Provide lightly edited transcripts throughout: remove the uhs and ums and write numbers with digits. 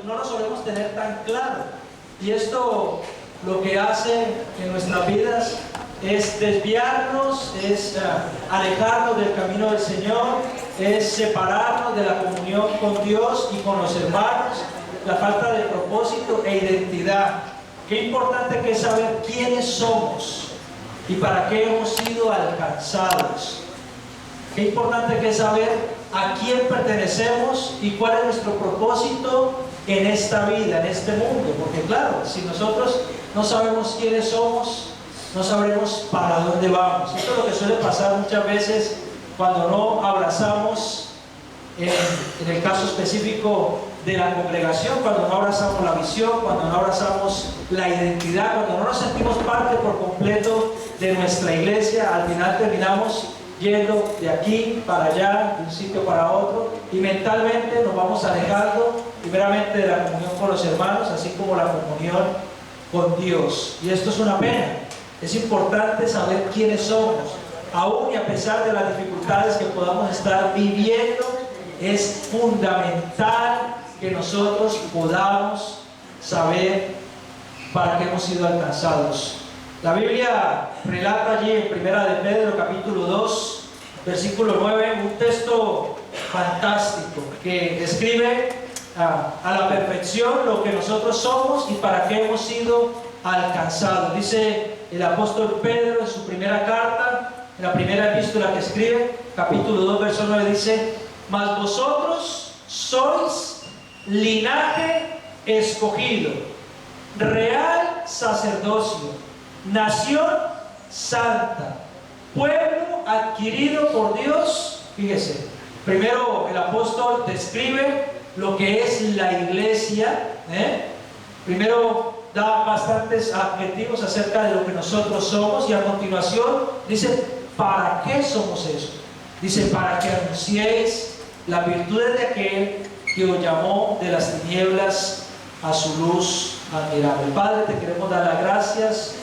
no lo solemos tener tan claro. Y esto lo que hace en nuestras vidas es desviarnos, es alejarnos del camino del Señor, es separarnos de la comunión con Dios y con los hermanos, la falta de propósito e identidad. Qué importante que es saber quiénes somos y para qué hemos sido alcanzados. Qué importante que es saber a quién pertenecemos y cuál es nuestro propósito en esta vida, en este mundo. Porque claro, si nosotros no sabemos quiénes somos, no sabremos para dónde vamos. Esto es lo que suele pasar muchas veces cuando no abrazamos, en el caso específico de la congregación, cuando no abrazamos la visión, cuando no abrazamos la identidad, cuando no nos sentimos parte por completo de nuestra iglesia. Al final terminamos yendo de aquí para allá, de un sitio para otro, y mentalmente nos vamos alejando primeramente de la comunión con los hermanos, así como la comunión con Dios. Y esto es una pena. Es importante saber quiénes somos, aún y a pesar de las dificultades que podamos estar viviendo. Es fundamental que nosotros podamos saber para qué hemos sido alcanzados. La Biblia relata allí en Primera de Pedro, capítulo 2, versículo 9, un texto fantástico que describe a la perfección lo que nosotros somos y para qué hemos sido alcanzados. Dice el apóstol Pedro en su primera carta, en la primera epístola que escribe, capítulo 2, verso 9, dice: mas vosotros sois linaje escogido, real sacerdocio, nación santa, pueblo adquirido por Dios. Fíjese, primero el apóstol describe lo que es la iglesia, primero da bastantes adjetivos acerca de lo que nosotros somos, y a continuación dice para qué somos eso. Dice: para que anunciéis las virtudes de aquel que os llamó de las tinieblas a su luz admirable. Padre, te queremos dar las gracias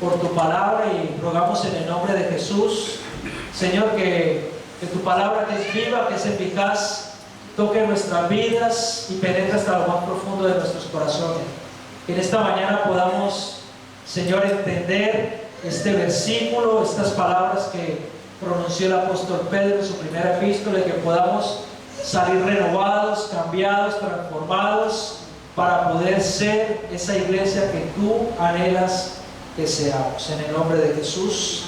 por tu palabra y rogamos en el nombre de Jesús, Señor, que tu palabra, que es viva, que es eficaz, toque nuestras vidas y penetre hasta lo más profundo de nuestros corazones. Que en esta mañana podamos, Señor, entender este versículo, estas palabras que pronunció el apóstol Pedro en su primera epístola, y que podamos salir renovados, cambiados, transformados, para poder ser esa iglesia que tú anhelas que seamos. En el nombre de Jesús,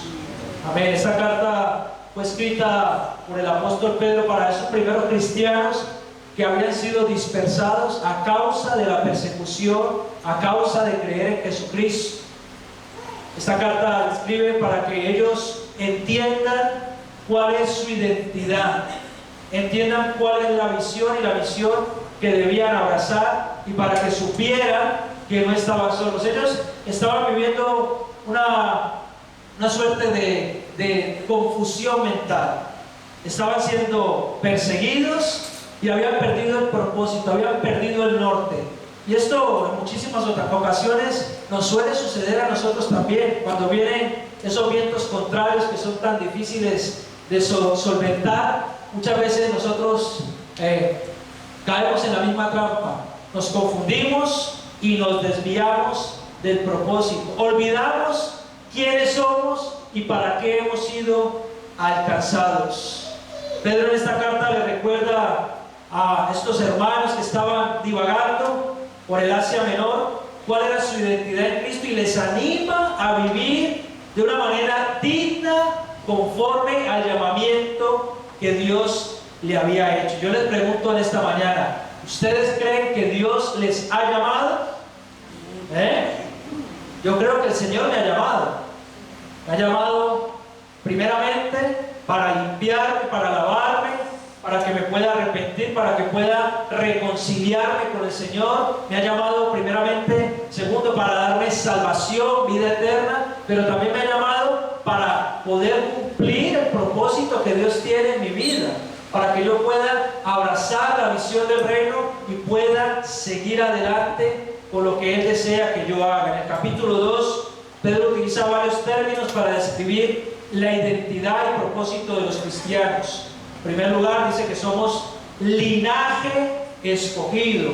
amén. Esta carta fue escrita por el apóstol Pedro para esos primeros cristianos que habían sido dispersados a causa de la persecución, a causa de creer en Jesucristo. Esta carta escribe para que ellos entiendan cuál es su identidad, entiendan cuál es la visión y la misión que debían abrazar, y para que supieran que no estaban solos. Ellos estaban viviendo una suerte de confusión mental. Estaban siendo perseguidos y habían perdido el propósito, habían perdido el norte. Y esto en muchísimas otras ocasiones nos suele suceder a nosotros también, cuando vienen esos vientos contrarios que son tan difíciles de solventar. Muchas veces nosotros caemos en la misma trampa, nos confundimos y nos desviamos del propósito, olvidamos quiénes somos y para qué hemos sido alcanzados. Pedro en esta carta le recuerda a estos hermanos que estaban divagando por el Asia Menor cuál era su identidad en Cristo, y les anima a vivir de una manera digna, conforme al llamamiento que Dios le había hecho. Yo les pregunto en esta mañana, ¿ustedes creen que Dios les ha llamado? Yo creo que el Señor me ha llamado. Me ha llamado primeramente para limpiarme, para lavarme, para que me pueda arrepentir, para que pueda reconciliarme con el Señor. Me ha llamado primeramente, segundo, para darme salvación, vida eterna, pero también me ha llamado para poder cumplir el propósito que Dios tiene en mi vida, para que yo pueda abrazar la visión del reino y pueda seguir adelante con lo que Él desea que yo haga. En el capítulo 2, Pedro utiliza varios términos para describir la identidad y propósito de los cristianos. En primer lugar, dice que somos linaje escogido.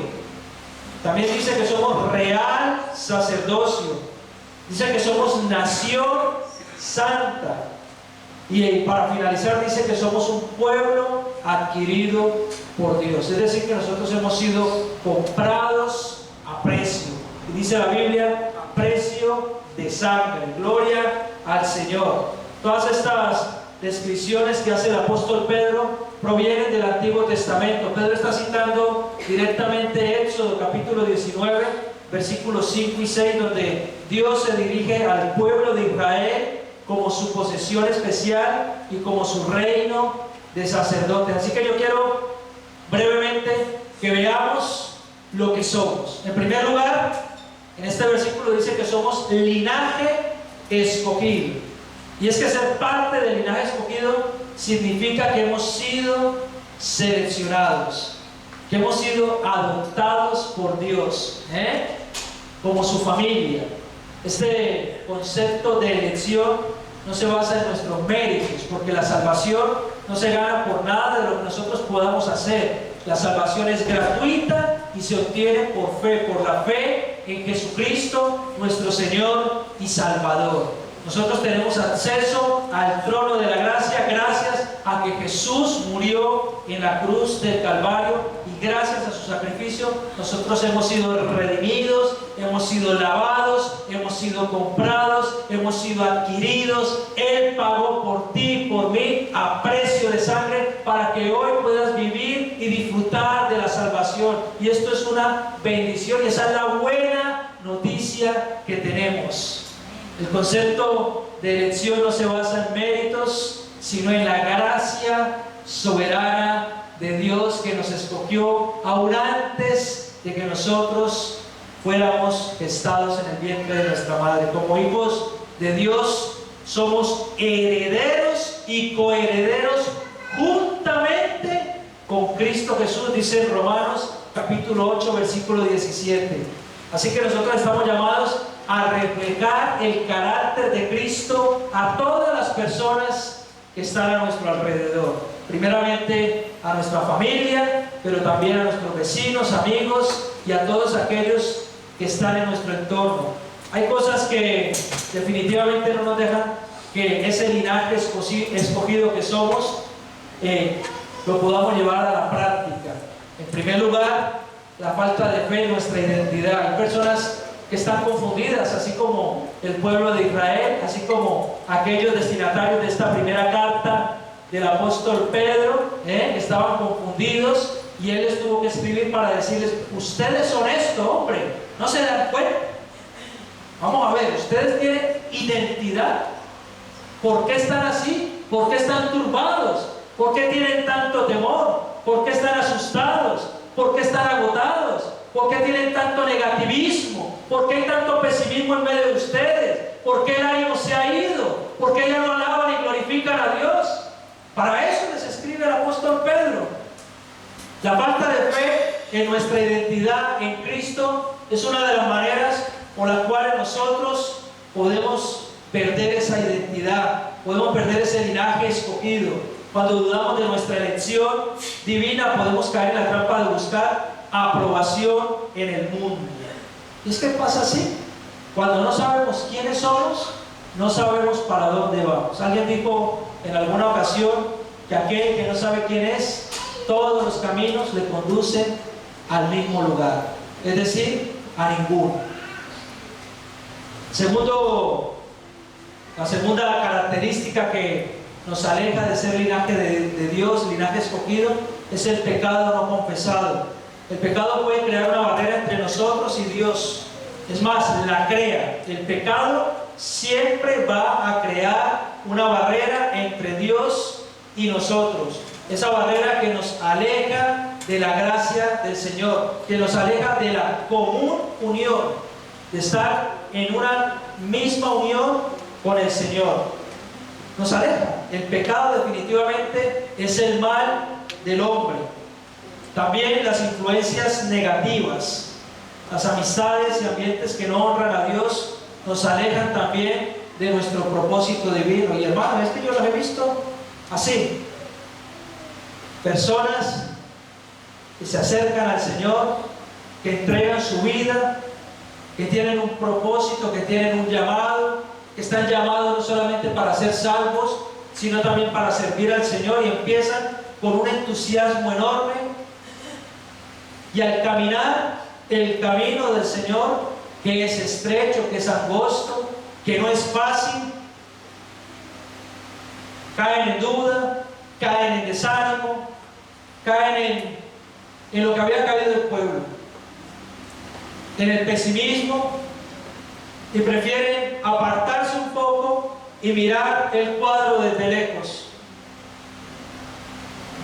También dice que somos real sacerdocio. Dice que somos nación santa. Y para finalizar dice que somos un pueblo adquirido por Dios. Es decir, que nosotros hemos sido comprados a precio. Y dice la Biblia, a precio de sangre. Gloria al Señor. Todas estas descripciones que hace el apóstol Pedro provienen del Antiguo Testamento. Pedro está citando directamente Éxodo capítulo 19, versículos 5 y 6, donde Dios se dirige al pueblo de Israel como su posesión especial y como su reino de sacerdotes. Así que yo quiero brevemente que veamos lo que somos. En primer lugar, en este versículo dice que somos linaje escogido. Y es que ser parte del linaje escogido significa que hemos sido seleccionados, que hemos sido adoptados por Dios, como su familia. Este concepto de elección no se basa en nuestros méritos, porque la salvación no se gana por nada de lo que nosotros podamos hacer. La salvación es gratuita y se obtiene por fe, por la fe en Jesucristo, nuestro Señor y Salvador. Nosotros tenemos acceso al trono de la gracia gracias a que Jesús murió en la cruz del Calvario, y gracias a su sacrificio nosotros hemos sido redimidos, hemos sido lavados, hemos sido comprados, hemos sido adquiridos. Él pagó por ti, por mí, a precio de sangre, para que hoy puedas vivir y disfrutar de la salvación. Y esto es una bendición, y esa es la buena noticia que tenemos. El concepto de elección no se basa en méritos, sino en la gracia soberana de Dios, que nos escogió aún antes de que nosotros fuéramos gestados en el vientre de nuestra madre. Como hijos de Dios somos herederos y coherederos juntamente con Cristo Jesús, dice en Romanos capítulo 8 versículo 17. Así que nosotros estamos llamados a reflejar el carácter de Cristo a todas las personas que están a nuestro alrededor. Primeramente a nuestra familia, pero también a nuestros vecinos, amigos y a todos aquellos que están en nuestro entorno. Hay cosas que definitivamente no nos dejan que ese linaje escogido que somos lo podamos llevar a la práctica. En primer lugar, la falta de fe en nuestra identidad. Hay personas que están confundidas, así como el pueblo de Israel, así como aquellos destinatarios de esta primera carta del apóstol Pedro, estaban confundidos, y él les tuvo que escribir para decirles: ustedes son esto, hombre, ¿no se dan cuenta? Vamos a ver, ustedes tienen identidad. ¿Por qué están así? ¿Por qué están turbados? ¿Por qué tienen tanto temor? ¿Por qué están asustados? ¿Por qué están agotados? ¿Por qué tienen tanto negativismo? ¿Por qué hay tanto pesimismo en medio de ustedes? ¿Por qué el ánimo se ha ido? ¿Por qué ya no alaban y glorifican a Dios? Para eso les escribe el apóstol Pedro. La falta de fe en nuestra identidad en Cristo es una de las maneras por las cuales nosotros podemos perder esa identidad, podemos perder ese linaje escogido. Cuando dudamos de nuestra elección divina, podemos caer en la trampa de buscar aprobación en el mundo. ¿Y es que pasa así? Cuando no sabemos quiénes somos, no sabemos para dónde vamos. Alguien dijo en alguna ocasión que aquel que no sabe quién es, todos los caminos le conducen al mismo lugar, es decir, a ninguno. La segunda característica que nos aleja de ser linaje de Dios, linaje escogido, es el pecado no confesado. El pecado puede crear una barrera entre nosotros y Dios. Es más, la crea. El pecado siempre va a crear una barrera entre Dios y nosotros. Esa barrera que nos aleja de la gracia del Señor, que nos aleja de la común unión, de estar en una misma unión con el Señor. Nos aleja. El pecado definitivamente es el mal del hombre. También las influencias negativas, las amistades y ambientes que no honran a Dios, nos alejan también de nuestro propósito divino. Y hermano, es que yo los he visto así. Personas que se acercan al Señor que entregan su vida, que tienen un propósito, que tienen un llamado, que están llamados no solamente para ser salvos, sino también para servir al Señor, y empiezan con un entusiasmo enorme, y al caminar el camino del Señor, que es estrecho, que es angosto, que no es fácil, caen en duda, caen en desánimo, caen en lo que había caído el pueblo, en el pesimismo, y prefieren apartarse un poco y mirar el cuadro desde lejos.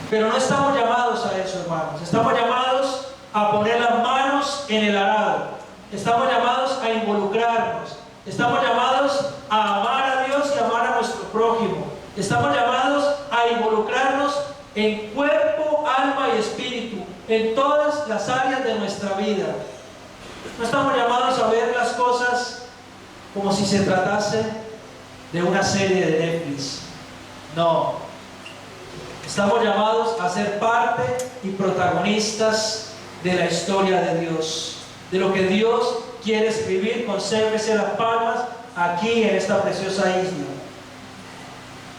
Pero no estamos llamados a eso, hermanos. Estamos llamados a poner las manos en el arado. Estamos llamados a involucrarnos. Estamos llamados a amar a Dios y amar a nuestro prójimo. Estamos llamados a involucrarnos en cuerpo, alma y espíritu, en todas las áreas de nuestra vida. No estamos llamados a ver las cosas como si se tratase de una serie de Netflix. No. Estamos llamados a ser parte y protagonistas de la historia de Dios, de lo que Dios quiere escribir. Consérvese las palmas aquí en esta preciosa isla.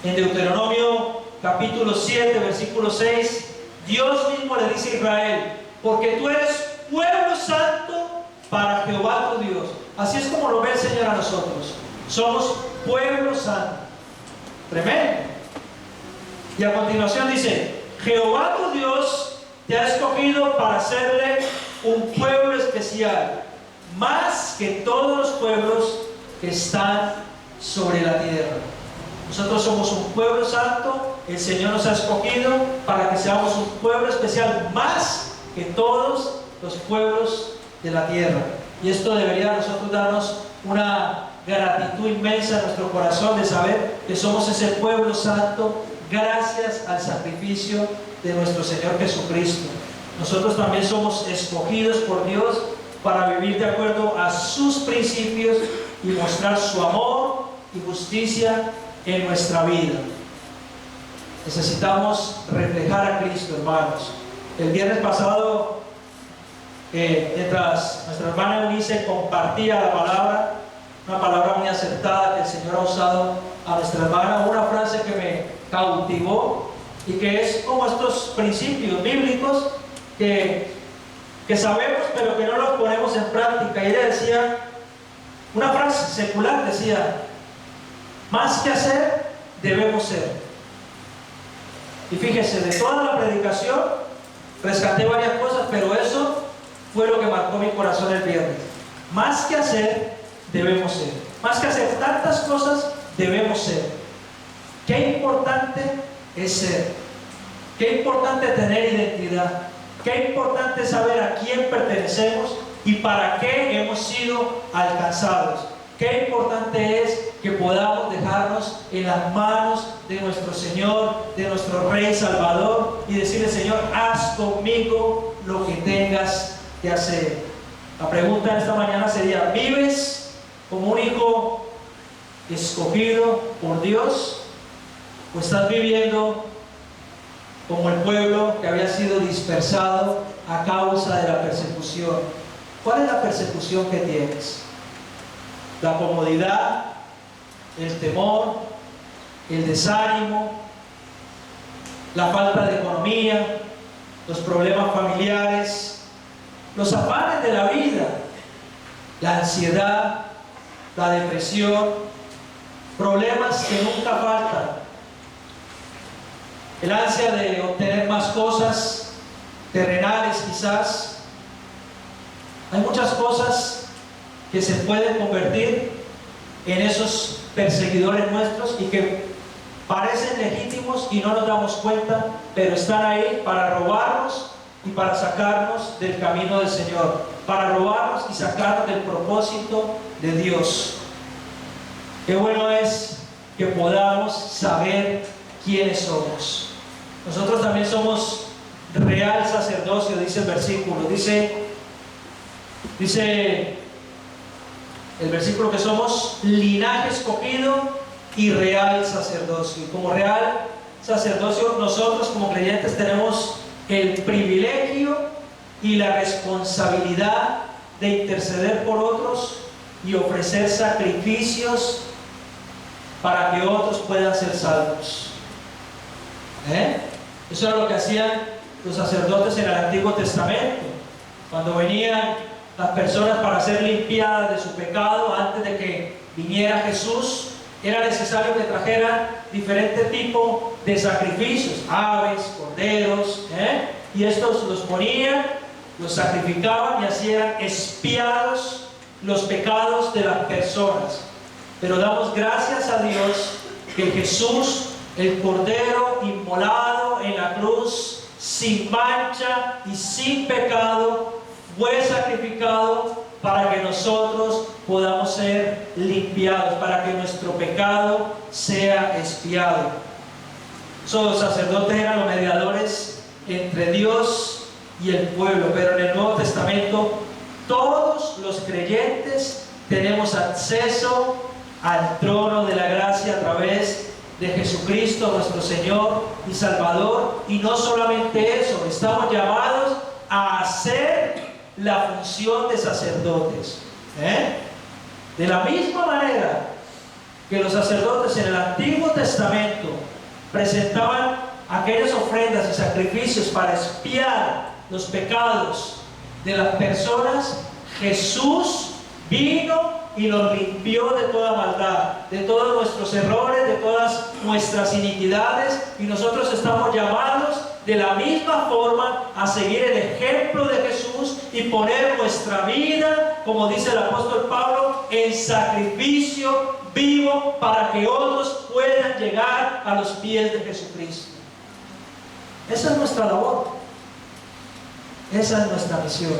En Deuteronomio capítulo 7, versículo 6, Dios mismo le dice a Israel: porque tú eres pueblo santo para Jehová tu Dios. Así es como lo ve el Señor a nosotros. Somos pueblo santo. Tremendo. Y a continuación dice: Jehová tu Dios te ha escogido para hacerle un pueblo especial, más que todos los pueblos que están sobre la tierra. Nosotros somos un pueblo santo. El Señor nos ha escogido para que seamos un pueblo especial, más que todos los pueblos de la tierra. Y esto debería a nosotros darnos una gratitud inmensa en nuestro corazón, de saber que somos ese pueblo santo gracias al sacrificio de nuestro Señor Jesucristo. Nosotros también somos escogidos por Dios para vivir de acuerdo a sus principios y mostrar su amor y justicia en nuestra vida. Necesitamos reflejar a Cristo, hermanos. El viernes pasado, mientras nuestra hermana Eunice compartía la palabra, una palabra muy acertada que el Señor ha usado a nuestra hermana, una frase que me cautivó y que es como estos principios bíblicos que sabemos pero que no los ponemos en práctica. Y ella decía, una frase secular decía: más que hacer, debemos ser. Y fíjese, de toda la predicación rescaté varias cosas, pero eso fue lo que marcó mi corazón el viernes. Más que hacer, debemos ser. Más que hacer tantas cosas, debemos ser. Qué importante es ser. Qué importante tener identidad. Qué importante saber a quién pertenecemos y para qué hemos sido alcanzados. Qué importante es que podamos dejarnos en las manos de nuestro Señor, de nuestro Rey Salvador, y decirle: Señor, haz conmigo lo que tengas que hacer. La pregunta de esta mañana sería: ¿vives como un hijo escogido por Dios? ¿O estás viviendo como el pueblo que había sido dispersado a causa de la persecución? ¿Cuál es la persecución que tienes? La comodidad, el temor, el desánimo, la falta de economía, los problemas familiares, los afanes de la vida, la ansiedad, la depresión, problemas que nunca faltan, el ansia de obtener más cosas terrenales quizás. Hay muchas cosas que se pueden convertir en esos perseguidores nuestros y que parecen legítimos y no nos damos cuenta, pero están ahí para robarnos y para sacarnos del camino del Señor, para robarnos y sacarnos del propósito de Dios. Qué bueno es que podamos saber quiénes somos. Nosotros también somos real sacerdocio, dice el versículo. Dice el versículo que somos linaje escogido y real sacerdocio. Y como real sacerdocio, nosotros como creyentes tenemos el privilegio y la responsabilidad de interceder por otros y ofrecer sacrificios para que otros puedan ser salvos. Eso era lo que hacían los sacerdotes en el Antiguo Testamento. Cuando venían las personas para ser limpiadas de su pecado antes de que viniera Jesús, era necesario que trajeran diferentes tipos de sacrificios, aves, corderos, y estos los ponían, los sacrificaban y así eran expiados los pecados de las personas. Pero damos gracias a Dios que Jesús, el Cordero inmolado en la cruz, sin mancha y sin pecado, fue sacrificado para que nosotros podamos ser limpiados, para que nuestro pecado sea expiado. Los sacerdotes eran los mediadores entre Dios y el pueblo, pero en el Nuevo Testamento todos los creyentes tenemos acceso al trono de la gracia a través de Jesucristo, nuestro Señor y Salvador. Y no solamente eso, estamos llamados a hacer la función de sacerdotes. De la misma manera que los sacerdotes en el Antiguo Testamento presentaban aquellas ofrendas y sacrificios para expiar los pecados de las personas, Jesús vino y nos limpió de toda maldad, de todos nuestros errores, de todas nuestras iniquidades, y nosotros estamos llamados de la misma forma a seguir el ejemplo de Jesús y poner nuestra vida, como dice el apóstol Pablo, en sacrificio vivo para que otros puedan llegar a los pies de Jesucristo. Esa es nuestra labor, esa es nuestra misión.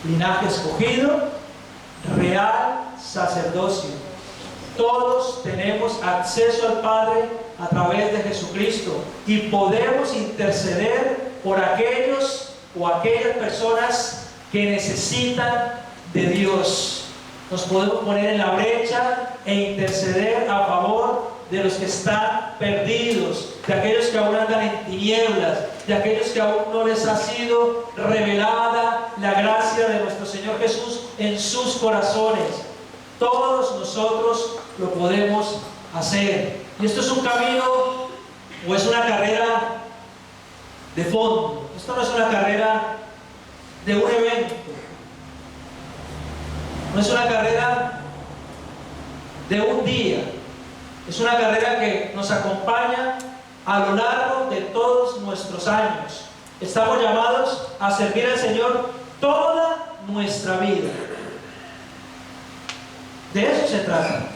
Linaje escogido, real sacerdocio. Todos tenemos acceso al Padre a través de Jesucristo y podemos interceder por aquellos o aquellas personas que necesitan de Dios. Nos podemos poner en la brecha e interceder a favor de los que están perdidos, de aquellos que aún andan en tinieblas, de aquellos que aún no les ha sido revelada la gracia de nuestro Señor Jesús en sus corazones. Todos nosotros lo podemos hacer. Y esto es un camino o es una carrera de fondo. Esto no es una carrera de un evento. No es una carrera de un día. Es una carrera que nos acompaña a lo largo de todos nuestros años. Estamos llamados a servir al Señor toda nuestra vida. De eso se trata.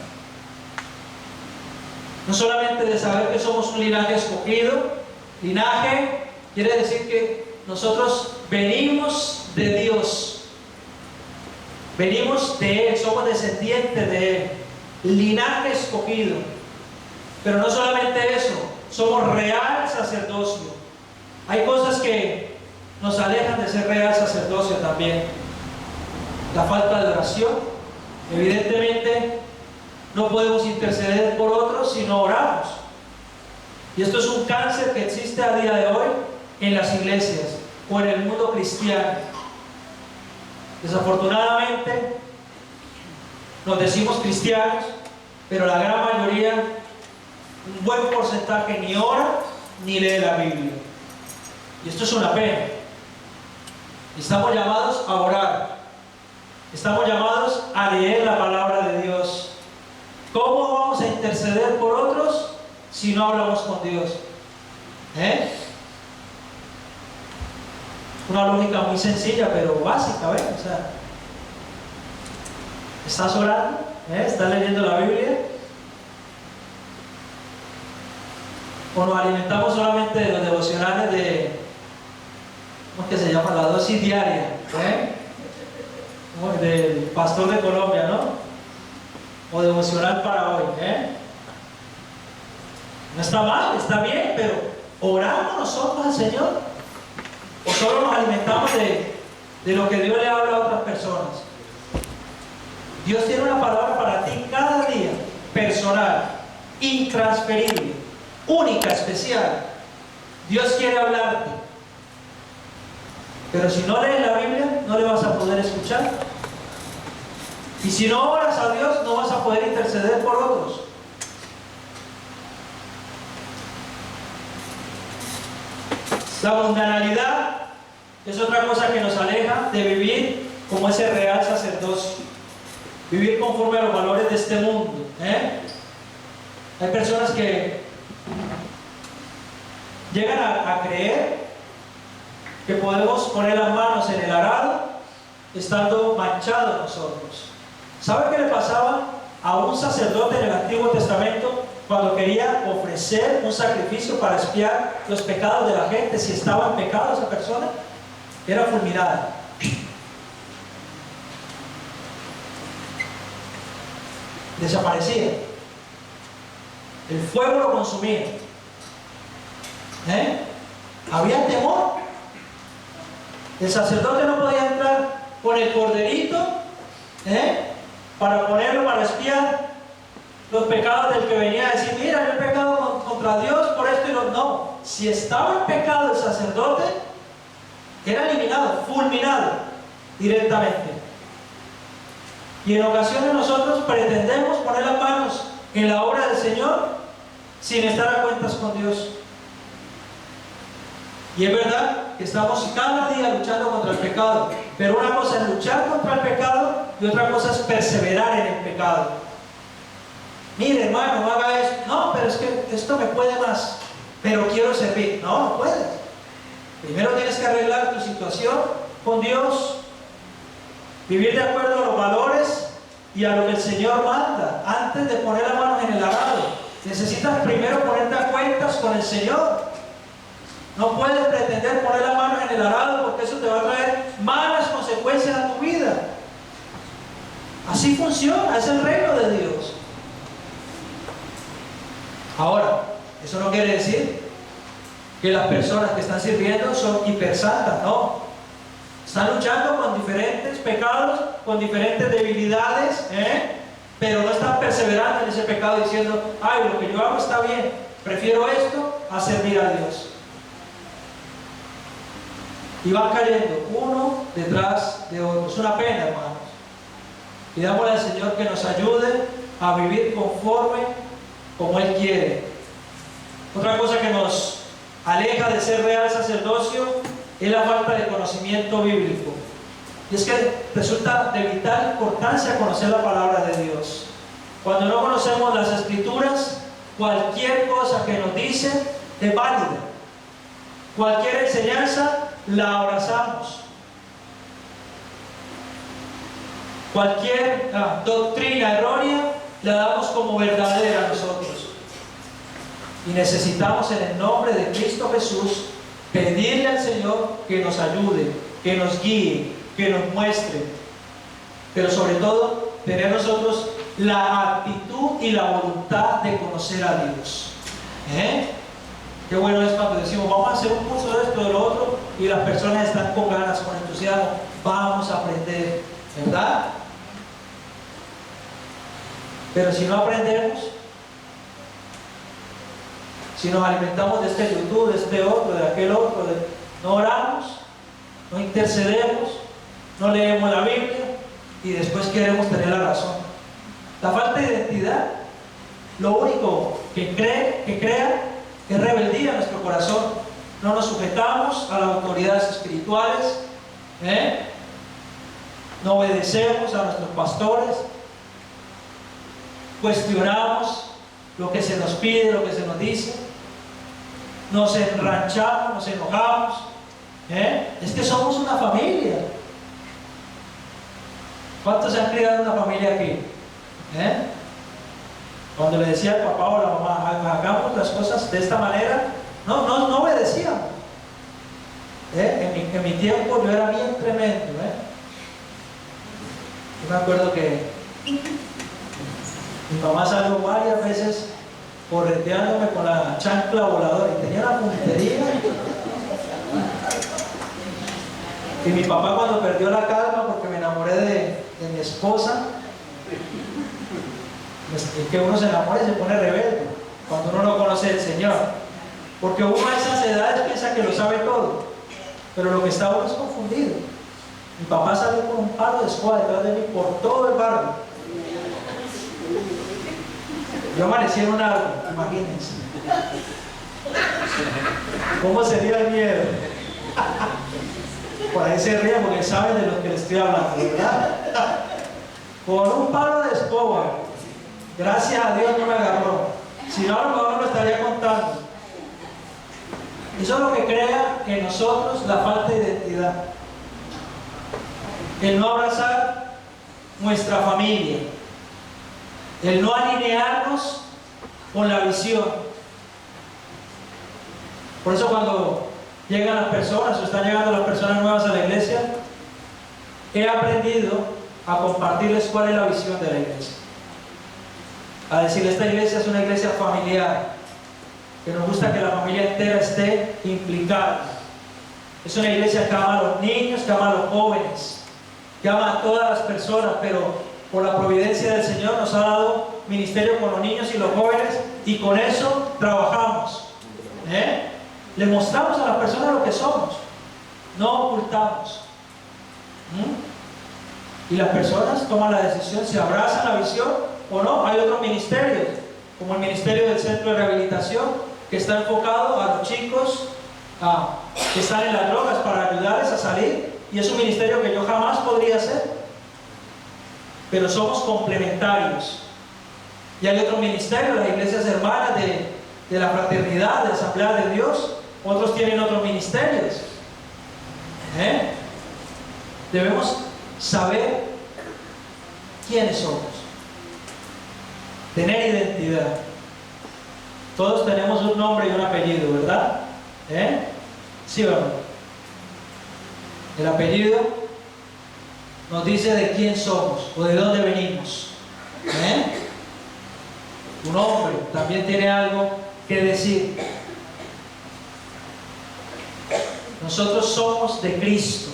No solamente de saber que somos un linaje escogido. Linaje quiere decir que nosotros venimos de Dios. Venimos de Él, somos descendientes de Él. Linaje escogido. Pero no solamente eso, somos real sacerdocio. Hay cosas que nos alejan de ser real sacerdocio también. La falta de oración. Evidentemente no podemos interceder por otros si no oramos. Y esto es un cáncer que existe a día de hoy en las iglesias o en el mundo cristiano. Desafortunadamente nos decimos cristianos, pero la gran mayoría, un buen porcentaje, ni ora ni lee la Biblia. Y esto es una pena. Estamos llamados a orar. Estamos llamados a leer la palabra de Dios. ¿Cómo vamos a interceder por otros si no hablamos con Dios? Una lógica muy sencilla, pero básica, ¿ves? O sea, ¿estás orando? ¿Estás leyendo la Biblia? ¿O nos alimentamos solamente de los devocionales de, ¿cómo es que se llama? La dosis diaria, del pastor de Colombia, ¿no? O devocional para hoy, No está mal, está bien, pero ¿oramos nosotros al Señor? ¿O solo nos alimentamos de lo que Dios le habla a otras personas? Dios tiene una palabra para ti cada día, personal, intransferible, única, especial. Dios quiere hablarte. Pero si no lees la Biblia, no le vas a poder escuchar. Y si no oras a Dios, no vas a poder interceder por otros. La mundanalidad es otra cosa que nos aleja de vivir como ese real sacerdocio. Vivir conforme a los valores de este mundo. Hay personas que llegan a creer que podemos poner las manos en el arado estando manchados nosotros. ¿Sabe qué le pasaba a un sacerdote en el Antiguo Testamento cuando quería ofrecer un sacrificio para expiar los pecados de la gente? Si estaba en pecado esa persona, era fulminada. Desaparecía. El fuego lo consumía. Había temor. El sacerdote no podía entrar con el corderito para ponerlo para expiar los pecados del que venía a decir, mira, yo he pecado contra Dios por esto y lo... No, si estaba en pecado el sacerdote, era eliminado, fulminado directamente. Y en ocasiones nosotros pretendemos poner las manos en la obra del Señor sin estar a cuentas con Dios. Y es verdad que estamos cada día luchando contra el pecado, pero una cosa es luchar contra el pecado y otra cosa es perseverar en el pecado. Mire, hermano, no haga eso. No, pero es que esto me puede más, pero quiero servir. No, no puedes. Primero tienes que arreglar tu situación con Dios, vivir de acuerdo a los valores y a lo que el Señor manda antes de poner las manos en el arado. Necesitas primero ponerte a cuentas con el Señor. No puedes pretender poner las manos en el arado porque eso te va a traer malas consecuencias a tu vida. Así funciona, es el reino de Dios. Ahora, eso no quiere decir que las personas que están sirviendo son hipersantas, no. Están luchando con diferentes pecados, con diferentes debilidades, pero no están perseverando en ese pecado diciendo, ay, lo que yo hago está bien, prefiero esto a servir a Dios. Y van cayendo uno detrás de otro. Es una pena, hermanos. Pidámosle al Señor que nos ayude a vivir conforme como Él quiere. Otra cosa que nos aleja de ser real sacerdocio es la falta de conocimiento bíblico. Y es que resulta de vital importancia conocer la palabra de Dios. Cuando no conocemos las Escrituras, cualquier cosa que nos dicen es válida. Cualquier enseñanza la abrazamos. Cualquier doctrina errónea la damos como verdadera a nosotros. Y necesitamos en el nombre de Cristo Jesús pedirle al Señor que nos ayude, que nos guíe, que nos muestre. Pero sobre todo, tener nosotros la actitud y la voluntad de conocer a Dios. Qué bueno es cuando decimos, vamos a hacer un curso de esto, de lo otro, y las personas están con ganas, con entusiasmo. Vamos a aprender, ¿verdad? Pero si no aprendemos, si nos alimentamos de este YouTube, de este otro, de aquel otro, no oramos, no intercedemos, no leemos la Biblia y después queremos tener la razón. La falta de identidad, lo único que crea es rebeldía en nuestro corazón. No nos sujetamos a las autoridades espirituales, no obedecemos a nuestros pastores, cuestionamos lo que se nos pide, lo que se nos dice, nos enranchamos, nos enojamos. Es que somos una familia. ¿Cuántos se han criado en una familia aquí? Cuando le decía al papá o a la mamá, hagamos las cosas de esta manera, no obedecíamos. En mi tiempo yo era bien tremendo. Yo me acuerdo que mi mamá salió varias veces correteándome con la chancla voladora y tenía una puntería. Y mi papá, cuando perdió la calma porque me enamoré de mi esposa, es que uno se enamora y se pone rebelde cuando uno no conoce al Señor, porque uno a esas edades piensa que lo sabe todo. pero lo que está uno es confundido. Mi papá salió con un palo de escoba detrás de mí por todo el barrio. Yo amanecí en un árbol, imagínense. ¿Cómo sería el miedo? Por ahí se ríen porque saben de lo que les estoy hablando, ¿verdad? Con un palo de escoba. Gracias a Dios no me agarró. Si no, a lo mejor no lo estaría contando. Eso es lo que crea en nosotros la falta de identidad. El no abrazar nuestra familia. El no alinearnos con la visión. Por eso cuando llegan las personas o están llegando las personas nuevas a la iglesia, he aprendido a compartirles cuál es la visión de la iglesia. A decirles, esta iglesia es una iglesia familiar, que nos gusta que la familia entera esté implicada. Es una iglesia que ama a los niños, que ama a los jóvenes, que ama a todas las personas, pero por la providencia del Señor nos ha dado ministerio con los niños y los jóvenes, y con eso trabajamos. Le mostramos a las personas lo que somos, no ocultamos. Y las personas toman la decisión si abrazan la visión o no. Hay otros ministerios, como el ministerio del centro de rehabilitación, que está enfocado a los chicos que están en las drogas, para ayudarles a salir, y es un ministerio que yo jamás podría hacer, pero somos complementarios. Y hay otro ministerio, las iglesias hermanas de la fraternidad, de la Asamblea de Dios. Otros tienen otros ministerios. Debemos saber quiénes somos, tener identidad. Todos tenemos un nombre y un apellido, ¿verdad? ¿Sí o no? El apellido nos dice de quién somos o de dónde venimos. Un hombre también tiene algo que decir. Nosotros somos de Cristo.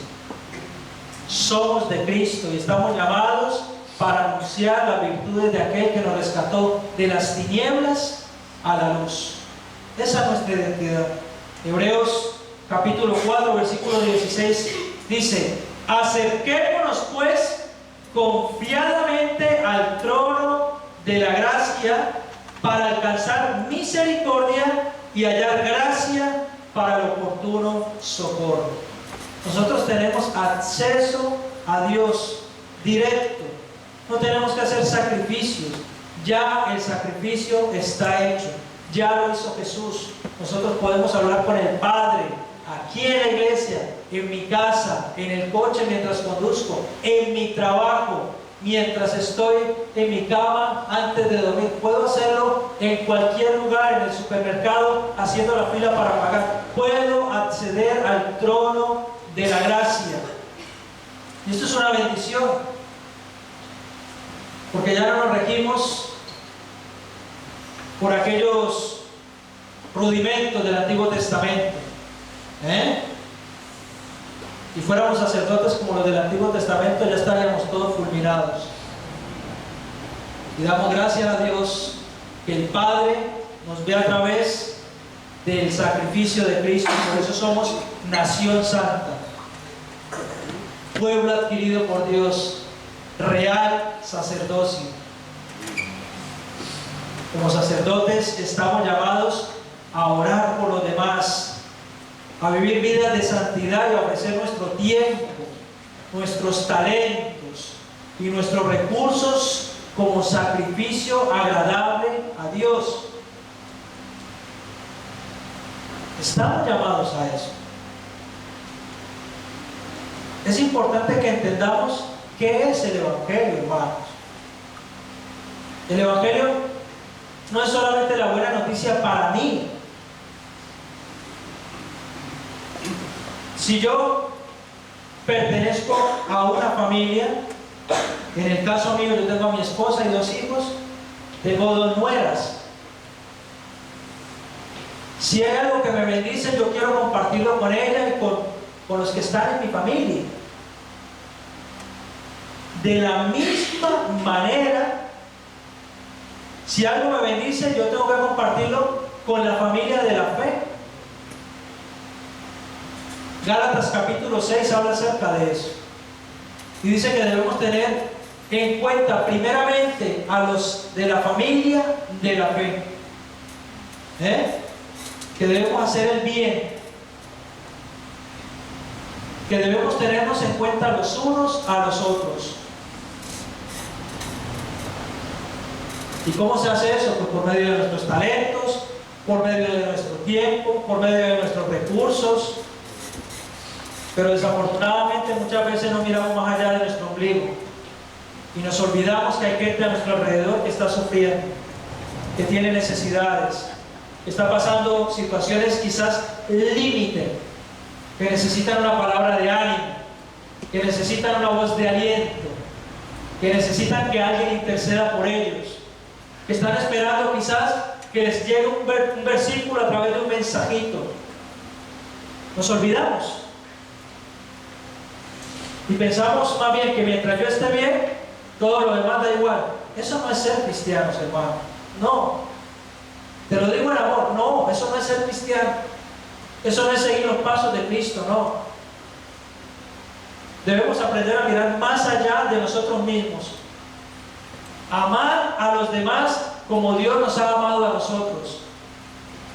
Somos de Cristo y estamos llamados para anunciar las virtudes de aquel que nos rescató de las tinieblas a la luz. Esa es nuestra identidad. Hebreos capítulo 4, versículo 16 dice: acerquémonos pues confiadamente al trono de la gracia para alcanzar misericordia y hallar gracia para el oportuno socorro. Nosotros tenemos acceso a Dios directo. No tenemos que hacer sacrificios. Ya el sacrificio está hecho. Ya lo hizo Jesús. Nosotros podemos hablar con el Padre aquí en la iglesia, en mi casa, en el coche mientras conduzco, en mi trabajo, mientras estoy en mi cama antes de dormir. Puedo hacerlo en cualquier lugar, en el supermercado, haciendo la fila para pagar. Puedo acceder al trono de la gracia. Y esto es una bendición, porque ya no nos regimos por aquellos rudimentos del Antiguo Testamento. Si fuéramos sacerdotes como los del Antiguo Testamento, ya estaríamos todos fulminados. Y damos gracias a Dios que el Padre nos ve a través del sacrificio de Cristo. Por eso somos nación santa, pueblo adquirido por Dios, real sacerdocio. Como sacerdotes estamos llamados a orar por los demás, a vivir vidas de santidad y a ofrecer nuestro tiempo, nuestros talentos y nuestros recursos como sacrificio agradable a Dios. Estamos llamados a eso. Es importante que entendamos qué es el Evangelio, hermanos. El Evangelio no es solamente la buena noticia para mí. Si yo pertenezco a una familia, en el caso mío yo tengo a mi esposa y 2 hijos, tengo 2 nueras. Si hay algo que me bendice, yo quiero compartirlo con ella y con los que están en mi familia. De la misma manera, si algo me bendice, yo tengo que compartirlo con la familia de la fe. Gálatas capítulo 6 habla acerca de eso. Y dice que debemos tener en cuenta primeramente a los de la familia de la fe. Que debemos hacer el bien. Que debemos tenernos en cuenta los unos a los otros. ¿Y cómo se hace eso? Pues por medio de nuestros talentos, por medio de nuestro tiempo, por medio de nuestros recursos. Pero desafortunadamente muchas veces no miramos más allá de nuestro ombligo y nos olvidamos que hay gente a nuestro alrededor que está sufriendo, que tiene necesidades, que está pasando situaciones quizás límite, que necesitan una palabra de ánimo, que necesitan una voz de aliento, que necesitan que alguien interceda por ellos, que están esperando quizás que les llegue un versículo a través de un mensajito. Nos olvidamos y pensamos más bien que mientras yo esté bien, todo lo demás da igual. Eso no es ser cristianos, hermano. No, te lo digo en amor. No, eso no es ser cristiano. Eso no es seguir los pasos de Cristo. No, debemos aprender a mirar más allá de nosotros mismos, amar a los demás como Dios nos ha amado a nosotros,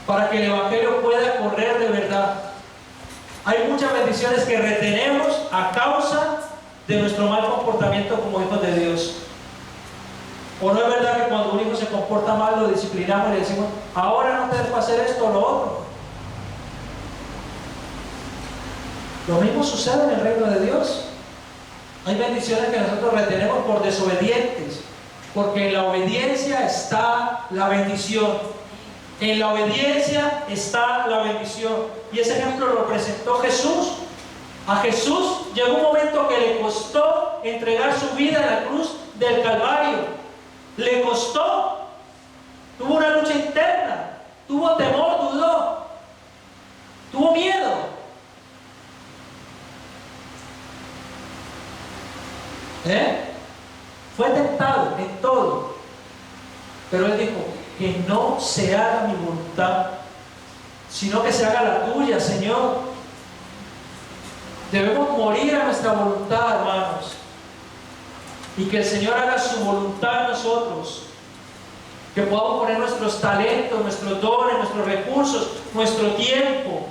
para que el Evangelio pueda correr de verdad. Hay muchas bendiciones que retenemos a causa de nuestro mal comportamiento como hijos de Dios. ¿O no es verdad que cuando un hijo se comporta mal lo disciplinamos y le decimos, ahora no te dejo hacer esto o lo otro? Lo mismo sucede en el reino de Dios. Hay bendiciones que nosotros retenemos por desobedientes, porque en la obediencia está la bendición. En la obediencia está la bendición. Y ese ejemplo lo presentó Jesús. A Jesús llegó un momento que le costó entregar su vida en la cruz del Calvario. Le costó. Tuvo una lucha interna. Tuvo temor, dudó. Tuvo miedo. Fue tentado en todo. Pero él dijo, que no se haga mi voluntad, sino que se haga la tuya, Señor. Debemos morir a nuestra voluntad, hermanos, y que el Señor haga su voluntad en nosotros, que podamos poner nuestros talentos, nuestros dones, nuestros recursos, nuestro tiempo,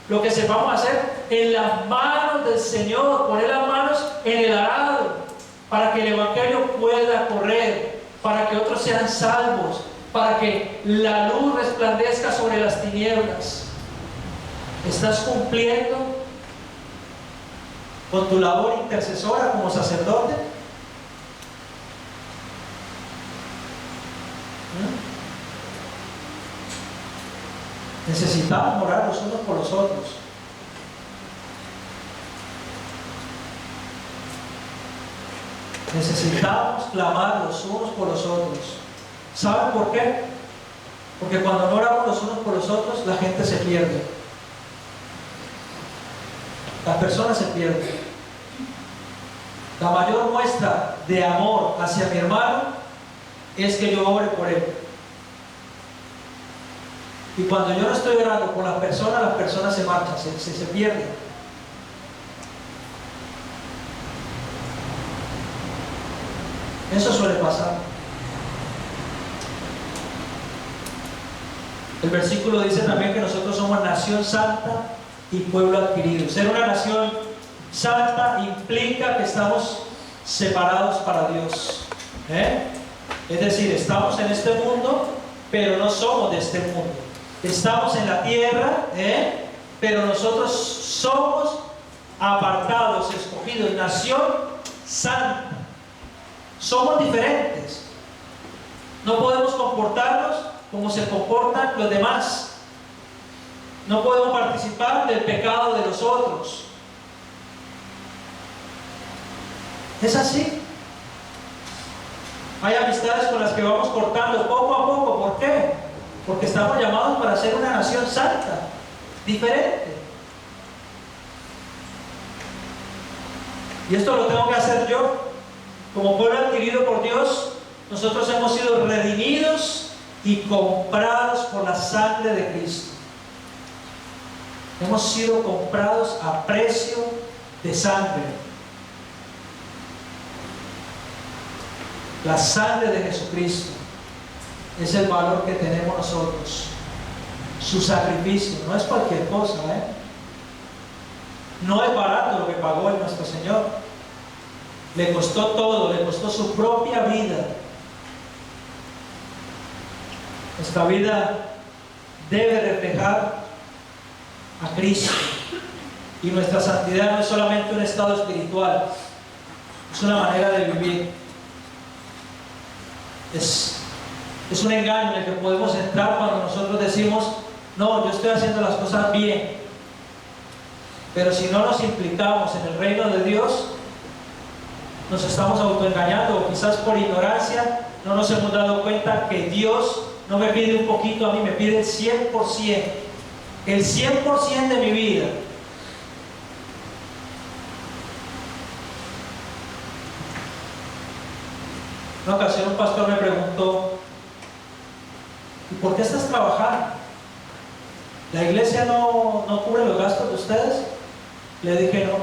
lo que sepamos hacer en las manos del Señor, poner las manos en el arado, para que el Evangelio pueda correr, para que otros sean salvos, para que la luz resplandezca sobre las tinieblas. ¿Estás cumpliendo con tu labor intercesora como sacerdote? Necesitamos orar los unos por los otros. Necesitamos clamar los unos por los otros. ¿Saben por qué? Porque cuando no oramos los unos por los otros, la gente se pierde. Las personas se pierden. La mayor muestra de amor hacia mi hermano es que yo ore por él. Y cuando yo no estoy orando por las personas se marchan, se pierden. Eso suele pasar. El versículo dice también que nosotros somos nación santa y pueblo adquirido. Ser una nación santa implica que estamos separados para Dios. Es decir, estamos en este mundo, pero no somos de este mundo. Estamos en la tierra, pero nosotros somos apartados, escogidos, nación santa. Somos diferentes. No podemos comportarnos como se comportan los demás. No podemos participar del pecado de los otros. Es así. Hay amistades con las que vamos cortando poco a poco. ¿Por qué? Porque estamos llamados para ser una nación santa, diferente. Y esto lo tengo que hacer yo. Como pueblo adquirido por Dios, nosotros hemos sido redimidos y comprados por la sangre de Cristo. Hemos sido comprados a precio de sangre. La sangre de Jesucristo es el valor que tenemos nosotros. Su sacrificio no es cualquier cosa, No es barato lo que pagó nuestro Señor. Le costó todo, le costó su propia vida. Nuestra vida debe reflejar a Cristo. Y nuestra santidad no es solamente un estado espiritual, es una manera de vivir. Es un engaño en el que podemos entrar cuando nosotros decimos: no, yo estoy haciendo las cosas bien. Pero si no nos implicamos en el reino de Dios, nos estamos autoengañando, o quizás por ignorancia no nos hemos dado cuenta que Dios no me pide un poquito a mí, me pide el 100%, el 100% de mi vida. Una ocasión un pastor me preguntó: ¿y por qué estás trabajando? ¿La iglesia no cubre los gastos de ustedes? Le dije no.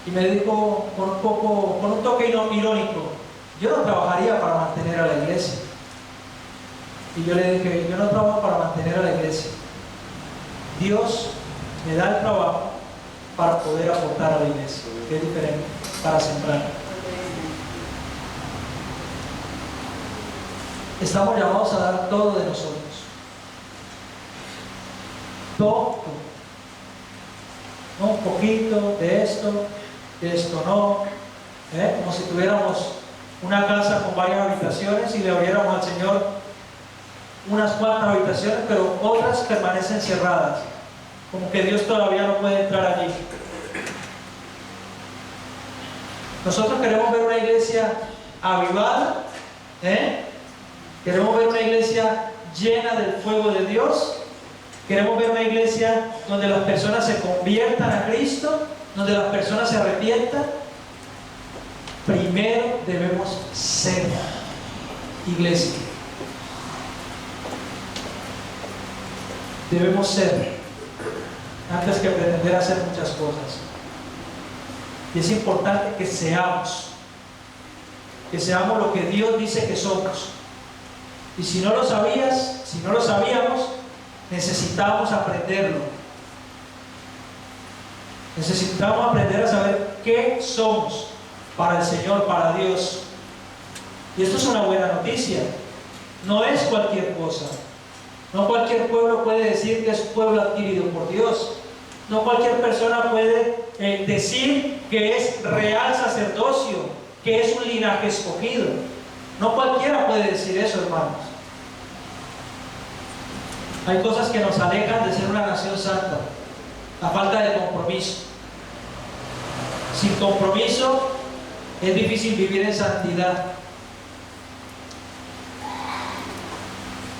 Y me dijo con un toque irónico: yo no trabajaría para mantener a la iglesia. Y yo le dije: yo no trabajo para mantener a la iglesia. Dios me da el trabajo para poder aportar a la iglesia, que es diferente, para sembrar. Estamos llamados a dar todo de nosotros. Todo. No un poquito de esto no. Como si tuviéramos una casa con varias habitaciones y le abriéramos al Señor unas cuantas habitaciones, pero otras permanecen cerradas, como que Dios todavía no puede entrar allí. Nosotros queremos ver una iglesia avivada, queremos ver una iglesia llena del fuego de Dios. Queremos ver una iglesia donde las personas se conviertan a Cristo, donde las personas se arrepientan. Primero debemos ser iglesia. Debemos ser, antes que pretender hacer muchas cosas. Y es importante que seamos lo que Dios dice que somos. Y si no lo sabíamos, necesitamos aprenderlo. Necesitamos aprender a saber qué somos para el Señor, para Dios. Y esto es una buena noticia. No es cualquier cosa. No cualquier pueblo puede decir que es pueblo adquirido por Dios. No cualquier persona puede decir que es real sacerdocio, que es un linaje escogido. No cualquiera puede decir eso, hermanos. Hay cosas que nos alejan de ser una nación santa. La falta de compromiso. Sin compromiso es difícil vivir en santidad.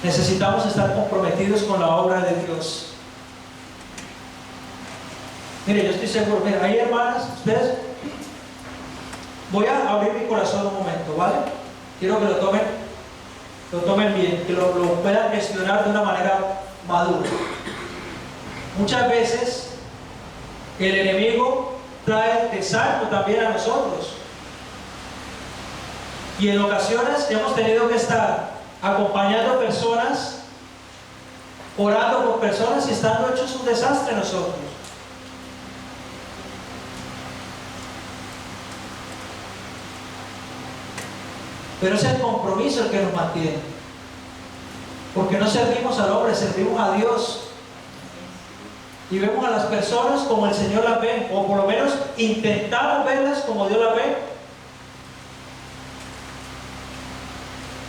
Necesitamos estar comprometidos con la obra de Dios. Mire, yo estoy seguro, mire, hay hermanas, ustedes, voy a abrir mi corazón un momento, ¿vale? Quiero que lo tomen bien, que lo puedan gestionar de una manera madura. Muchas veces el enemigo trae desánimo también a nosotros, y en ocasiones hemos tenido que estar acompañando personas, orando por personas y estando hechos un desastre nosotros. Pero es el compromiso el que nos mantiene, porque no servimos al hombre, servimos a Dios, y vemos a las personas como el Señor las ve, o por lo menos intentamos verlas como Dios las ve.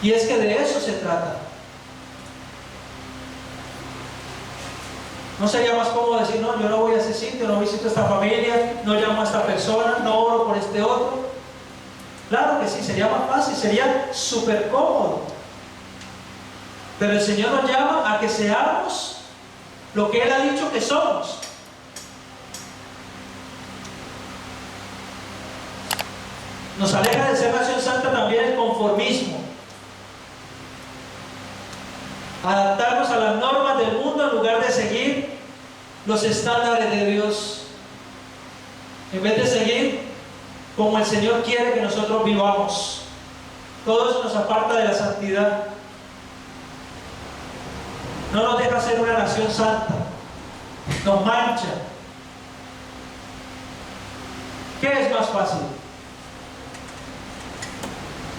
Y es que de eso se trata. ¿No sería más cómodo decir: no, yo no voy a ese sitio, no visito a esta familia, no llamo a esta persona, no oro por este otro? Claro que sí, sería más fácil, sería súper cómodo. Pero el Señor nos llama a que seamos lo que Él ha dicho que somos. Nos aleja de ser nación santa también el conformismo. Adaptarnos a las normas del mundo en lugar de seguir los estándares de Dios. En vez de seguir como el Señor quiere que nosotros vivamos, todo eso nos aparta de la santidad. No nos deja ser una nación santa, nos mancha. ¿Qué es más fácil?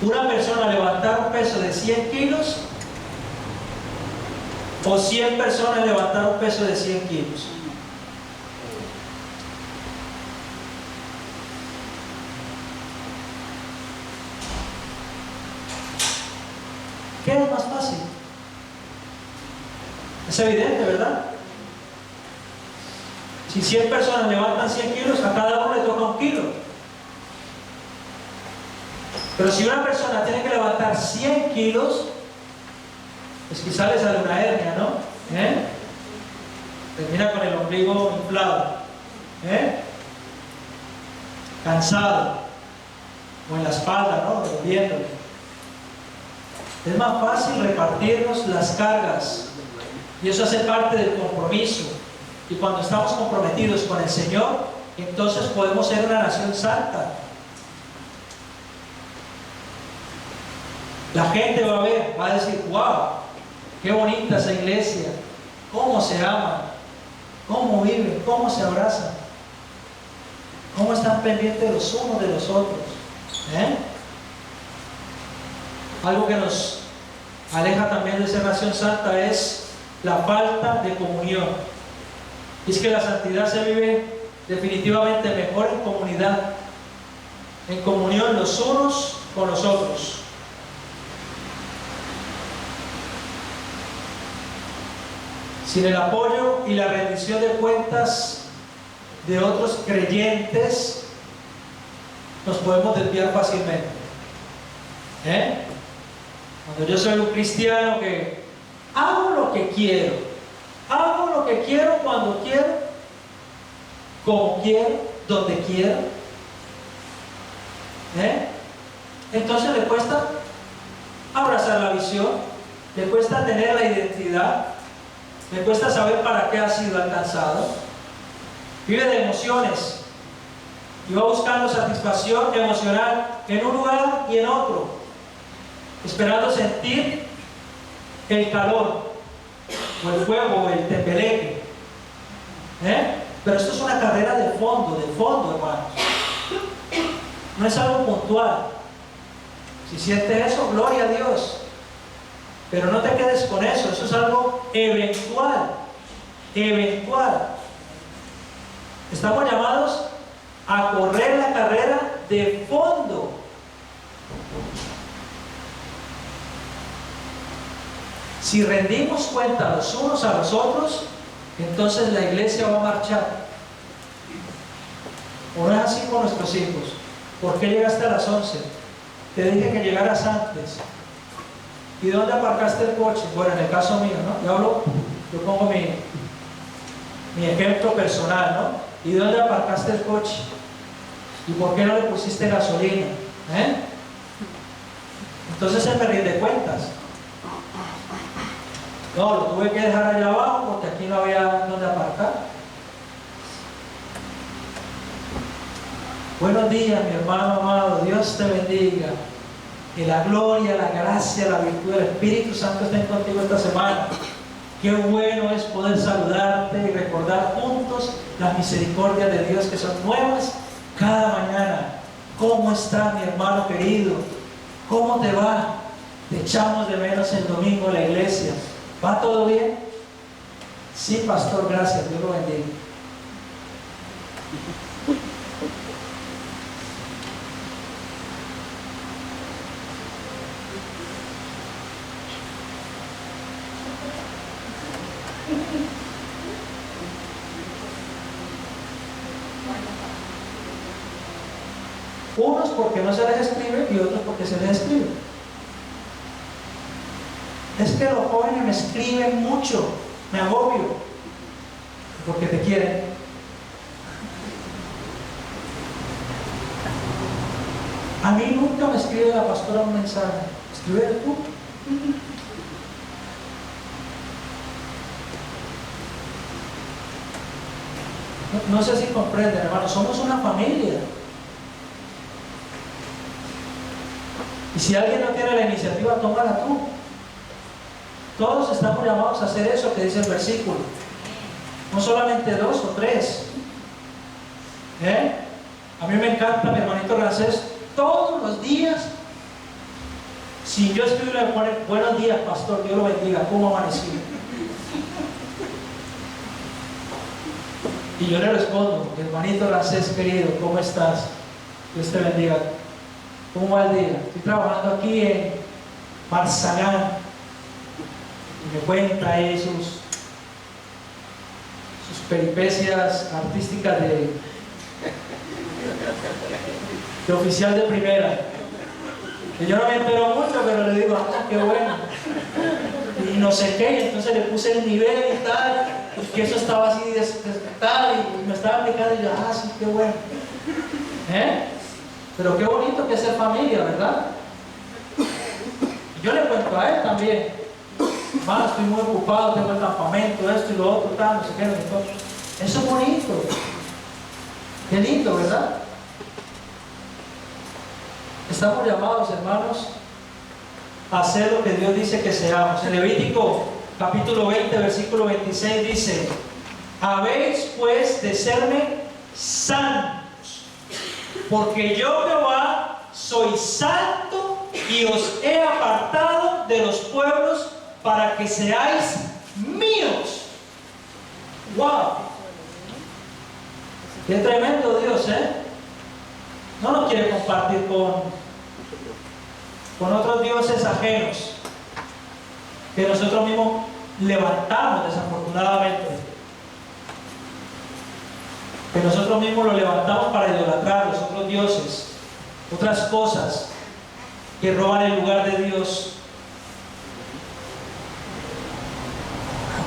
¿Una persona levantar un peso de 100 kilos o 100 personas levantar un peso de 100 kilos? ¿Qué es más fácil? Es evidente, ¿verdad? Si 100 personas levantan 100 kilos, a cada uno le toca 1 kilo. Pero si una persona tiene que levantar 100 kilos, pues quizá le sale una hernia, ¿no? Termina con el ombligo inflado, cansado, o en la espalda, ¿no? Doliéndole. Es más fácil repartirnos las cargas, y eso hace parte del compromiso. Y cuando estamos comprometidos con el Señor, entonces podemos ser una nación santa. La gente va a ver, va a decir: wow, qué bonita esa iglesia, cómo se aman, cómo viven, cómo se abrazan, cómo están pendientes los unos de los otros. Algo que nos aleja también de ser nación santa es la falta de comunión. Y es que la santidad se vive definitivamente mejor en comunidad, en comunión los unos con los otros. Sin el apoyo y la rendición de cuentas de otros creyentes, nos podemos desviar fácilmente. Cuando yo soy un cristiano que hago lo que quiero, cuando quiero, como quiero, donde quiero, entonces le cuesta abrazar la visión, le cuesta tener la identidad, le cuesta saber para qué ha sido alcanzado. Vive de emociones y va buscando satisfacción emocional en un lugar y en otro, esperando sentir el calor o el fuego o el tembeleque. Pero esto es una carrera de fondo, hermanos. No es algo puntual. Si sientes eso, gloria a Dios. Pero no te quedes con eso, eso es algo eventual. Estamos llamados a correr la carrera de fondo. Si rendimos cuenta los unos a los otros, entonces la iglesia va a marchar. ¿O no es así con nuestros hijos? ¿Por qué llegaste a las 11? Te dije que llegaras antes. ¿Y dónde aparcaste el coche? Bueno, en el caso mío, ¿no? Yo pongo mi ejemplo personal, ¿no? ¿Y dónde aparcaste el coche? ¿Y por qué no le pusiste gasolina? Entonces él me rinde cuentas. No, lo tuve que dejar allá abajo porque aquí no había dónde aparcar. Buenos días, mi hermano amado. Dios te bendiga. Que la gloria, la gracia, la virtud del Espíritu Santo estén contigo esta semana. Qué bueno es poder saludarte y recordar juntos las misericordias de Dios que son nuevas cada mañana. ¿Cómo está, mi hermano querido? ¿Cómo te va? Te echamos de menos el domingo en la iglesia. ¿Va todo bien? Sí, pastor, gracias. Dios lo bendiga. Unos porque no se les escribe y otros porque se les escribe. Es que los jóvenes me escriben mucho, me agobio, porque te quieren. A mí nunca me escribe la pastora un mensaje. ¿Escribe tú? No sé si comprenden, hermanos, somos una familia. Y si alguien no tiene la iniciativa, tómala tú. Todos estamos llamados a hacer eso que dice el versículo. No solamente 2 o 3. A mí me encanta mi hermanito Rancés, todos los días, si yo escribo le pone buenos días, pastor, Dios lo bendiga, ¿cómo amaneció? Y yo le respondo, hermanito Rancés querido, ¿cómo estás? Dios te bendiga. ¿Cómo va el día? Estoy trabajando aquí en Marzagán. Y me cuenta ahí sus peripecias artísticas de oficial de primera. Y yo no me entero mucho, pero le digo, ah, qué bueno. Y no sé qué, y entonces le puse el nivel y tal, y que eso estaba así tal, y me estaba aplicando, y yo, ah, sí, qué bueno. Pero qué bonito que es ser familia, ¿verdad? Y yo le cuento a él también, hermano, estoy muy ocupado, tengo el campamento, esto y lo otro, tal, no sé qué, no sé qué. Eso es bonito. Qué lindo, ¿verdad? Estamos llamados, hermanos, a hacer lo que Dios dice que seamos. En Levítico capítulo 20, versículo 26 dice: habéis pues de serme santos, porque yo Jehová soy santo y os he apartado de los pueblos para que seáis míos. ¡Wow! ¡Qué tremendo Dios, No nos quiere compartir con otros dioses ajenos que nosotros mismos levantamos, desafortunadamente, que nosotros mismos lo levantamos para idolatrar los otros dioses, otras cosas que roban el lugar de Dios.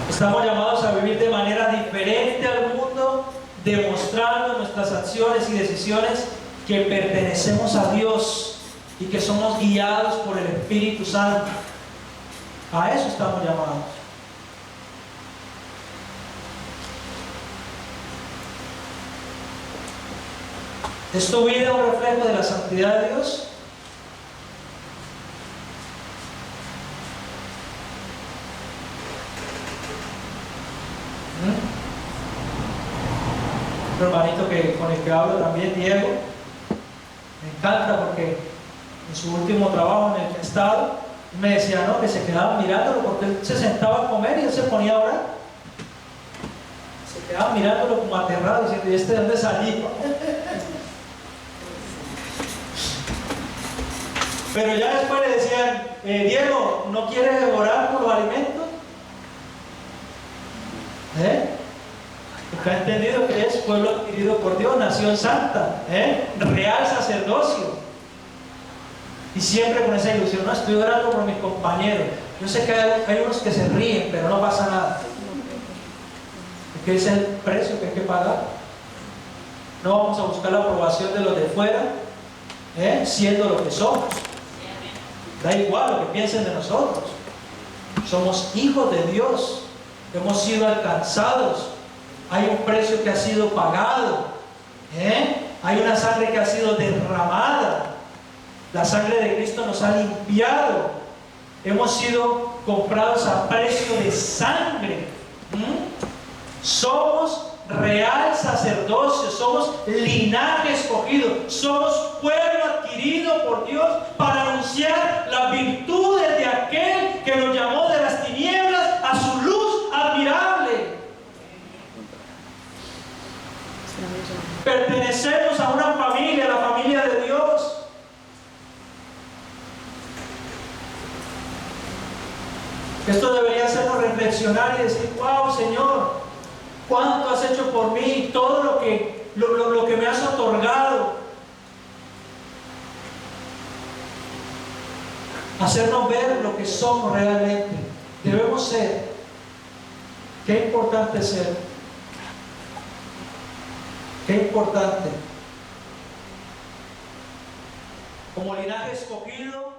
Estamos llamados a vivir de manera diferente al mundo, demostrando nuestras acciones y decisiones que pertenecemos a Dios y que somos guiados por el Espíritu Santo. A eso estamos llamados. ¿Es tu vida un reflejo de la santidad de Dios? Un hermanito con el que hablo también, Diego, me encanta porque en su último trabajo en el que he estado, me decía, no, que se quedaba mirándolo porque él se sentaba a comer y él se ponía a orar. Se quedaba mirándolo como aterrado, diciendo, ¿y este de dónde salió? Pero ya después le decían, Diego, ¿no quieres orar por los alimentos? Porque ha entendido que es pueblo adquirido por Dios, nación santa, real sacerdocio. Y siempre con esa ilusión, no, estoy orando por mis compañeros. Yo sé que hay unos que se ríen, pero no pasa nada. Porque ese es el precio que hay que pagar. No vamos a buscar la aprobación de los de fuera, siendo lo que somos. Da igual lo que piensen de nosotros. Somos hijos de Dios. Hemos sido alcanzados. Hay un precio que ha sido pagado. Hay una sangre que ha sido derramada. La sangre de Cristo nos ha limpiado. Hemos sido comprados a precio de sangre. Somos real sacerdocio, somos linaje escogido, somos pueblo adquirido por Dios para anunciar las virtudes de aquel que nos llamó de las tinieblas a su luz admirable. Pertenecemos a una familia, la familia de Dios. Esto debería hacernos reflexionar y decir, wow, Señor, cuánto has hecho por mí, todo lo que me has otorgado. Hacernos ver lo que somos realmente. Debemos ser. Qué importante ser. Qué importante. Como linaje escogido,